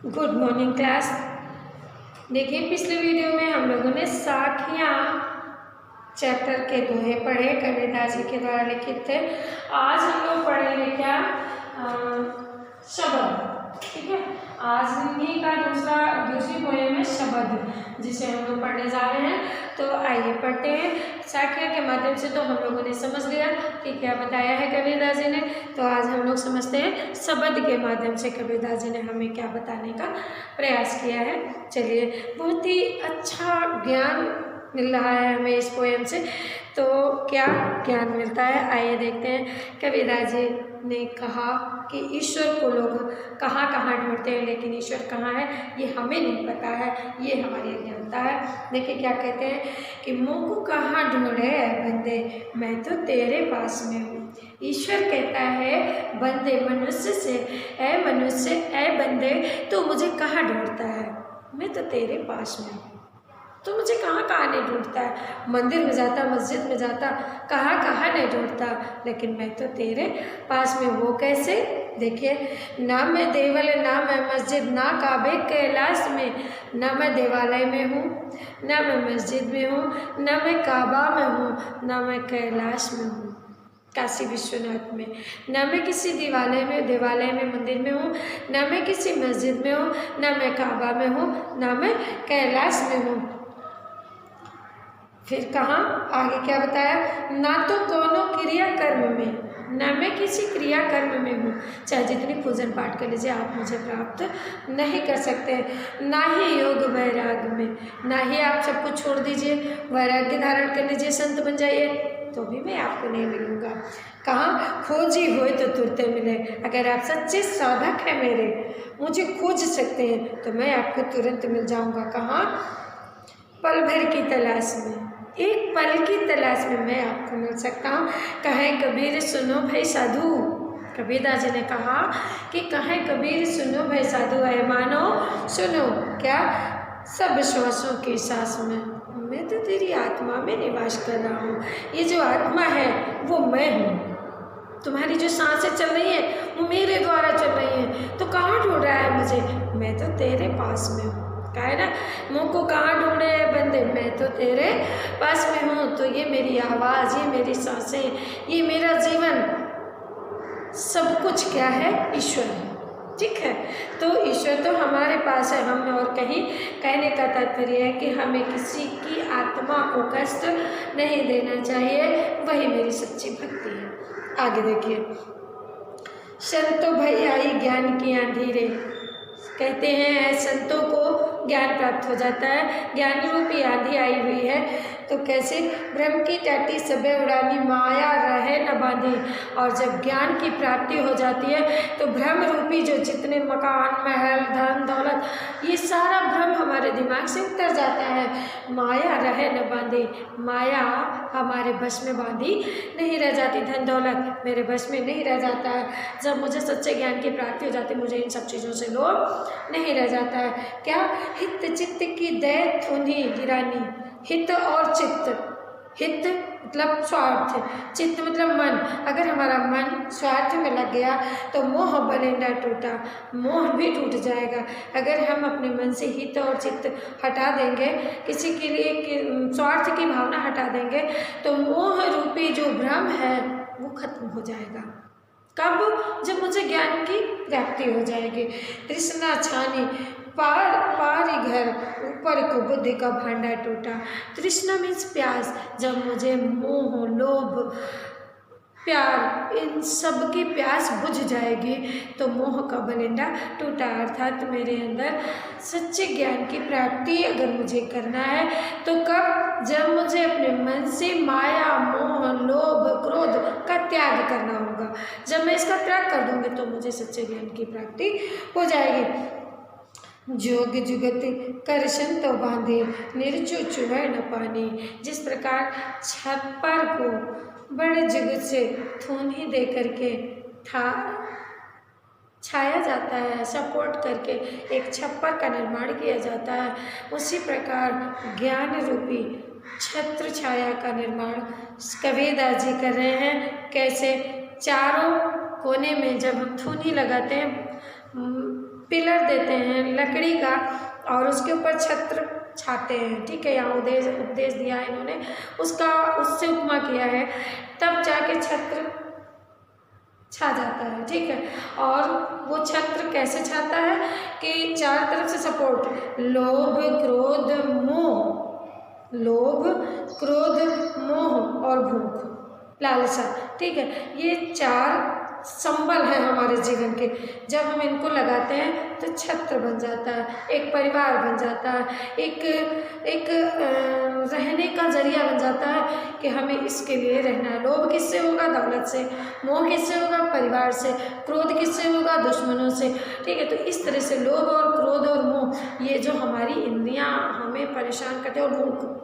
Good morning class. देखिए पिछले video में हम लोगों ने साखियाँ चैप्टर के दोहे पढ़े, कबीरदास जी के द्वारा लिखित थे। आज हम लोग पढ़ेंगे क्या, शब्द। ठीक है, आज हिंदी का दूसरी पोएम है शब्द, जिसे हम लोग पढ़ने जा रहे हैं। तो आइए पढ़ते हैं। साखियाँ के माध्यम से तो हम लोगों ने समझ लिया कि क्या बताया है कबीरदास जी ने। तो आज हम लोग समझते हैं शब्द के माध्यम से कबीरदास जी ने हमें क्या बताने का प्रयास किया है। चलिए, बहुत ही अच्छा ज्ञान मिल रहा है हमें इस पोएम से। तो क्या ज्ञान मिलता है, आइए देखते हैं। कबीरदास जी ने कहा कि ईश्वर को लोग कहाँ कहाँ ढूंढते हैं, लेकिन ईश्वर कहाँ है ये हमें नहीं पता है, ये हमारी अज्ञानता है। देखिए क्या कहते हैं कि मुँह को कहाँ ढूंढे बंदे, मैं तो तेरे पास में हूँ। ईश्वर कहता है बंदे मनुष्य से, ऐ मनुष्य ऐ बंदे तो मुझे कहाँ ढूंढता है, मैं तो तेरे पास में हूँ। तो मुझे कहाँ कहाँ नहीं ढूंढता है, मंदिर में जाता, मस्जिद में जाता, कहाँ कहाँ नहीं ढूंढता, लेकिन मैं तो तेरे पास में। वो कैसे, देखिए, ना मैं देवल ना मैं मस्जिद, ना काबे कैलाश में, ना मैं देवालय में हूँ, ना मैं मस्जिद में हूँ, ना मैं काबा में हूँ, ना मैं कैलाश में हूँ काशी विश्वनाथ में, ना मैं किसी देवालय में मंदिर में हूँ, ना मैं किसी मस्जिद में हूँ, ना मैं काबा में हूँ, ना मैं कैलाश में हूँ। फिर कहाँ आगे क्या बताया, ना तो दोनों क्रिया कर्म में, ना मैं किसी क्रिया कर्म में हूँ। चाहे जितनी पूजन पाठ कर लीजिए, आप मुझे प्राप्त नहीं कर सकते। ना ही योग वैराग में, ना ही आप सब कुछ छोड़ दीजिए, वैराग्य धारण कर लीजिए, संत बन जाइए, तो भी मैं आपको नहीं मिलूँगा। कहाँ, खोजी हुए तो तुरते मिले। अगर आप सच्चे साधक हैं मेरे, मुझे खोज सकते हैं, तो मैं आपको तुरंत मिल जाऊँगा। कहाँ, पल भर की तलाश में, एक पल की तलाश में मैं आपको मिल सकता हूँ। कहें कबीर सुनो भाई साधु, कबीरदास जी ने कहा कि कहें कबीर सुनो भाई साधु, है मानो सुनो, क्या, सब श्वासों की सांस में मैं तो तेरी आत्मा में निवास कर रहा हूँ। ये जो आत्मा है वो मैं हूँ, तुम्हारी जो सांसें चल रही हैं वो मेरे द्वारा चल रही हैं। तो कहाँ ढूंढ रहा है मुझे, मैं तो तेरे पास में हूँ। कहा है ना, मुँह को कहाँ ढूंढे हैं बंदे, मैं तो तेरे पास में हूँ। तो ये मेरी आवाज़, ये मेरी सांसें, ये मेरा जीवन, सब कुछ क्या है, ईश्वर है। ठीक है, तो ईश्वर तो हमारे पास है, हम और कहीं। कहने का तात्पर्य है कि हमें किसी की आत्मा को कष्ट नहीं देना चाहिए, वही मेरी सच्ची भक्ति है। आगे देखिए, संतों भई आई ज्ञान की आंधी रे, कहते हैं संतों को ज्ञान प्राप्त हो जाता है, ज्ञान रूपी आंधी आई हुई है। तो कैसे, भ्रम की टाटी सबे उड़ानी, माया रहे न बांधी। और जब ज्ञान की प्राप्ति हो जाती है तो भ्रम रूपी जो जितने मकान, महल, धन दौलत, ये सारा भ्रम हमारे दिमाग से उतर जाता है। माया रहे न बांधी, माया हमारे बस में बांधी नहीं रह जाती, धन दौलत मेरे बस में नहीं रह जाता है। जब मुझे सच्चे ज्ञान की प्राप्ति हो जाती है, मुझे इन सब चीज़ों से लोभ नहीं रह जाता है। क्या, हित चित्त की दै थोनी गिरानी, हित और चित्त, हित मतलब स्वार्थ, चित्त मतलब मन। अगर हमारा मन स्वार्थ में लग गया तो मोह बलेंडा टूटा, मोह भी टूट जाएगा। अगर हम अपने मन से हित और चित्त हटा देंगे, किसी के लिए स्वार्थ की भावना हटा देंगे, तो मोह रूपी जो भ्रम है वो खत्म हो जाएगा। कब, जब मुझे ज्ञान की प्राप्ति हो जाएगी। तृष्णा छानी पारी घर, ऊपर को बुद्धि का भांडा टूटा। तृष्णा मीन्स प्यास, जब मुझे मोह, लोभ, प्यार, इन सब की प्यास बुझ जाएगी तो मोह का बलेंडा टूटा। अर्थात मेरे अंदर सच्चे ज्ञान की प्राप्ति अगर मुझे करना है तो कब, जब मुझे अपने मन से माया, मोह, लोभ, क्रोध का त्याग करना होगा। जब मैं इसका त्याग कर दूंगी तो मुझे सच्चे ज्ञान की प्राप्ति हो जाएगी। जोग जुगत कर संतो बांधे, निर्जो चुहै न पानी। जिस प्रकार छप्पर को बड़े जुगत से थूनी दे करके छाया जाता है, सपोर्ट करके एक छप्पर का निर्माण किया जाता है, उसी प्रकार ज्ञान रूपी छत्र छाया का निर्माण कबीरदास जी कर रहे हैं। कैसे, चारों कोने में जब हम थूनी लगाते हैं, पिलर देते हैं लकड़ी का और उसके ऊपर छत्र छाते हैं, ठीक है, यहाँ उपदेश दिया है इन्होंने, उससे उपमा किया है, तब जाके छत्र छा जाता है, ठीक है। और वो छत्र कैसे छाता है कि चार तरफ से सपोर्ट, लोभ क्रोध मोह और भूख लालसा, ठीक है, ये चार संबल है हमारे जीवन के। जब हम इनको लगाते हैं तो छत्र बन जाता है, एक परिवार बन जाता है, एक रहने का जरिया बन जाता है कि हमें इसके लिए रहना है। लोभ किससे होगा? दौलत से। मोह किससे होगा? परिवार से। क्रोध किससे होगा? दुश्मनों से, ठीक है। तो इस तरह से लोभ और क्रोध और मोह, ये जो हमारी इंद्रियां हमें परेशान करते हैं, और भूख,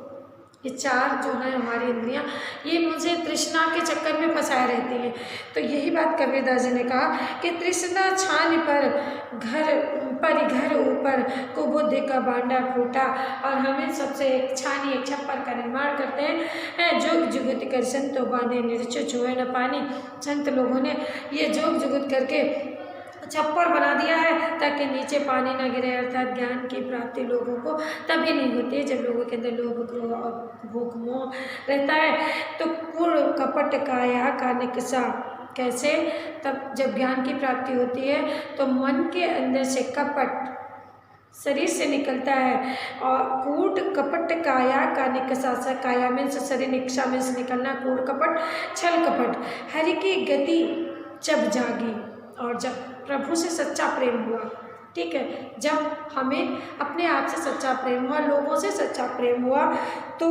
ये चार जो है हमारी इंद्रियां, ये मुझे तृष्णा के चक्कर में फंसाए रहती हैं। तो यही बात कबीरदास जी ने कहा कि तृष्णा छान पर घर ऊपर को बुद्धि का बांडा फूटा। और हमें सबसे एक छानी, एक छप्पर का निर्माण करते हैं, जोग जुगुत कर संतो बांधे निर्चो छुए न पानी। संत लोगों ने ये जोग जुगुत करके छप्पर बना दिया है ताकि नीचे पानी ना गिरे, अर्थात ज्ञान की प्राप्ति लोगों को तभी नहीं होती है जब लोगों के अंदर लोभ क्रोध और भूख मोह रहता है। तो कूड़ कपट काया का निकसा, कैसे? तब जब ज्ञान की प्राप्ति होती है तो मन के अंदर से कपट शरीर से निकलता है, और कूट कपट काया का निकसा, काया में से शरीर, निकसा में से निकलना, कूट कपट छल कपट। हरि की गति जब जागी और जब प्रभु से सच्चा प्रेम हुआ, ठीक है, जब हमें अपने आप से सच्चा प्रेम हुआ, लोगों से सच्चा प्रेम हुआ, तो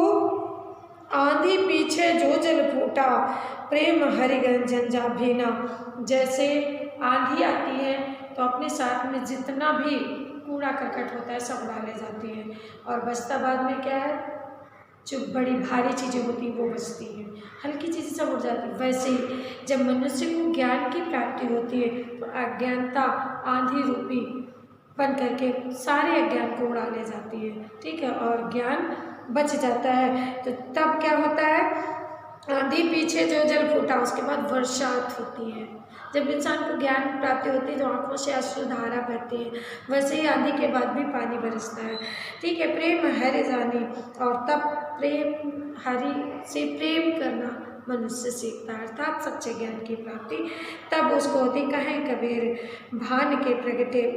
आंधी पीछे जो जल फूटा, प्रेम हरिगन झंझा भीना। जैसे आंधी आती है तो अपने साथ में जितना भी कूड़ा करकट होता है सब डाले जाती है, और बचता बाद में क्या है? जो बड़ी भारी चीज़ें होती हैं वो बचती हैं, हल्की चीज़ें सब उड़ जाती हैं। वैसे ही जब मनुष्य को ज्ञान की प्राप्ति होती है तो अज्ञानता आंधी रूपी बन करके सारे अज्ञान को उड़ा ले जाती है, ठीक है, और ज्ञान बच जाता है। तो तब क्या होता है? आंधी पीछे जो जल फूटा, उसके बाद वर्षात होती है। जब इंसान को ज्ञान प्राप्ति होती है तो आंखों से अश्रुधारा बहती है, वैसे ही आंधी के बाद भी पानी बरसता है, ठीक है। प्रेम हरि जानी, और तब प्रेम हरि से प्रेम करना मनुष्य सीखता है, अर्थात सच्चे ज्ञान की प्राप्ति तब उसको होती। कहें कबीर भान के प्रगटे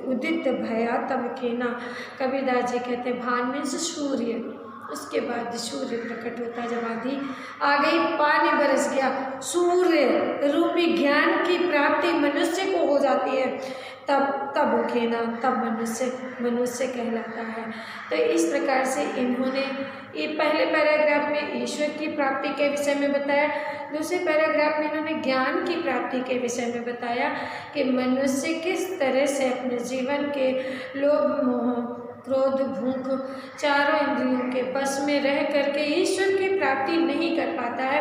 उदित भया तब खेना। कबीरदास जी कहते हैं भान में से सूर्य, उसके बाद सूर्य प्रकट होता है। जब आंधी आ गई, पानी बरस गया, सूर्य रूपी ज्ञान की प्राप्ति मनुष्य को हो जाती है, तब उठेना, तब मनुष्य कहलाता है। तो इस प्रकार से इन्होंने ये पहले पैराग्राफ में ईश्वर की प्राप्ति के विषय में बताया, दूसरे पैराग्राफ में इन्होंने ज्ञान की प्राप्ति के विषय में बताया कि मनुष्य किस तरह से अपने जीवन के लोभ मोह क्रोध भूख चारों इंद्रियों के बस में रह करके ईश्वर की प्राप्ति नहीं कर पाता है,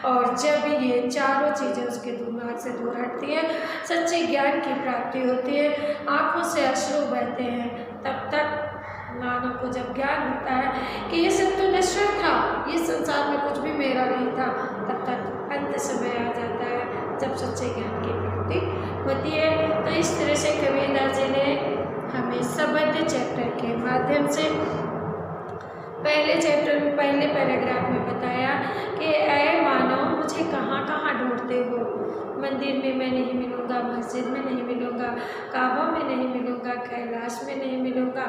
और जब ये चारों चीज़ें उसके दिमाग से दूर हटती हैं, सच्चे ज्ञान की प्राप्ति होती है, आँखों से अश्रु बहते हैं, तब तक मानव को जब ज्ञान होता है कि ये सब तो नश्वर था, ये संसार में कुछ भी मेरा नहीं था, तब तक अंत समय आ जाता है जब सच्चे ज्ञान की प्राप्ति होती है। तो इस तरह से कबीरदास जी ने हमें सबद चैप्टर के माध्यम से पहले चैप्टर में पहले पैराग्राफ में बताया कि ऐ मानव मुझे कहाँ कहाँ ढूंढते हो, मंदिर में मैं नहीं मिलूँगा, मस्जिद में नहीं मिलूँगा, काबा में नहीं मिलूँगा, कैलाश में नहीं मिलूँगा,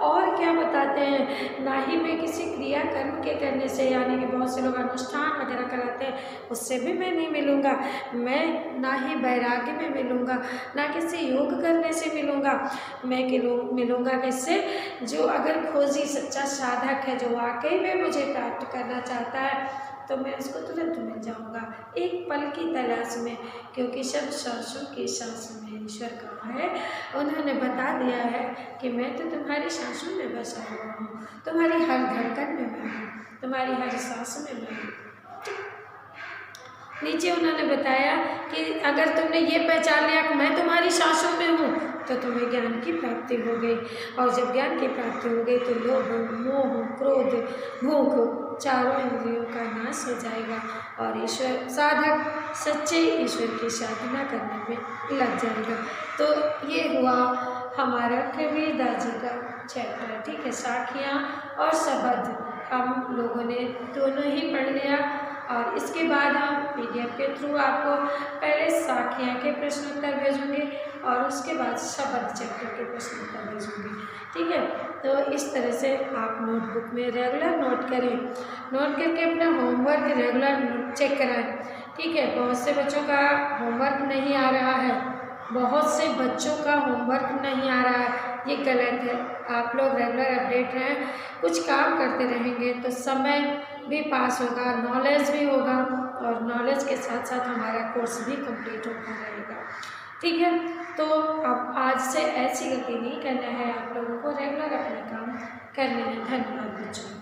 और क्या बताते हैं, ना ही मैं किसी क्रिया कर्म के करने से, यानी कि बहुत से लोग अनुष्ठान वगैरह कराते हैं उससे भी मैं नहीं मिलूँगा, मैं ना ही वैराग्य में मिलूँगा, ना किसी योग करने से मिलूँगा, मैं मिलूँगा किससे? जो अगर खोजी सच्चा साधक है, जो वाकई में मुझे प्राप्त करना चाहता है, तो मैं उसको तुरंत मिल जाऊंगा एक पल की तलाश में, क्योंकि सब सांसों की सांस में ईश्वर कहाँ है उन्होंने बता दिया है कि मैं तो तुम्हारी सांसों में बसा हुआ हूँ, तुम्हारी हर धड़कन में मैं हूँ, तुम्हारी हर सांस में मैं हूँ। नीचे उन्होंने बताया कि अगर तुमने ये पहचान लिया कि मैं तुम्हारी सांसों में हूँ तो तुम्हें ज्ञान की प्राप्ति हो गई, और जब ज्ञान की प्राप्ति हो गई तो लोभ मोह क्रोध भूख चारों इंद्रियों का नाश हो जाएगा और ईश्वर साधक सच्चे ईश्वर की साधना करने में लग जाएगा। तो ये हुआ हमारा कबीरदास जी का चैप्टर, ठीक है। साखियाँ और शब्द हम लोगों ने दोनों ही पढ़ लिया और इसके बाद हम PDF के थ्रू आपको पहले साखियाँ के प्रश्न उत्तर भेजूँगी और उसके बाद शब्द चैप्टर के प्रश्न उत्तर भेजूँगी, ठीक है। तो इस तरह से आप नोटबुक में रेगुलर नोट करें, नोट करके अपना होमवर्क रेगुलर चेक कराएं, ठीक है। बहुत से बच्चों का होमवर्क नहीं आ रहा है, बहुत से बच्चों का होमवर्क नहीं आ रहा है, ये गलत है। आप लोग रेगुलर अपडेट रहें, कुछ काम करते रहेंगे तो समय भी पास होगा, नॉलेज भी होगा और नॉलेज के साथ साथ हमारा कोर्स भी कंप्लीट होता रहेगा, ठीक है। तो अब आज से ऐसी गलती नहीं करना है, आप लोगों को रेगुलर अपने काम करने हैं। धन्यवाद बच्चों।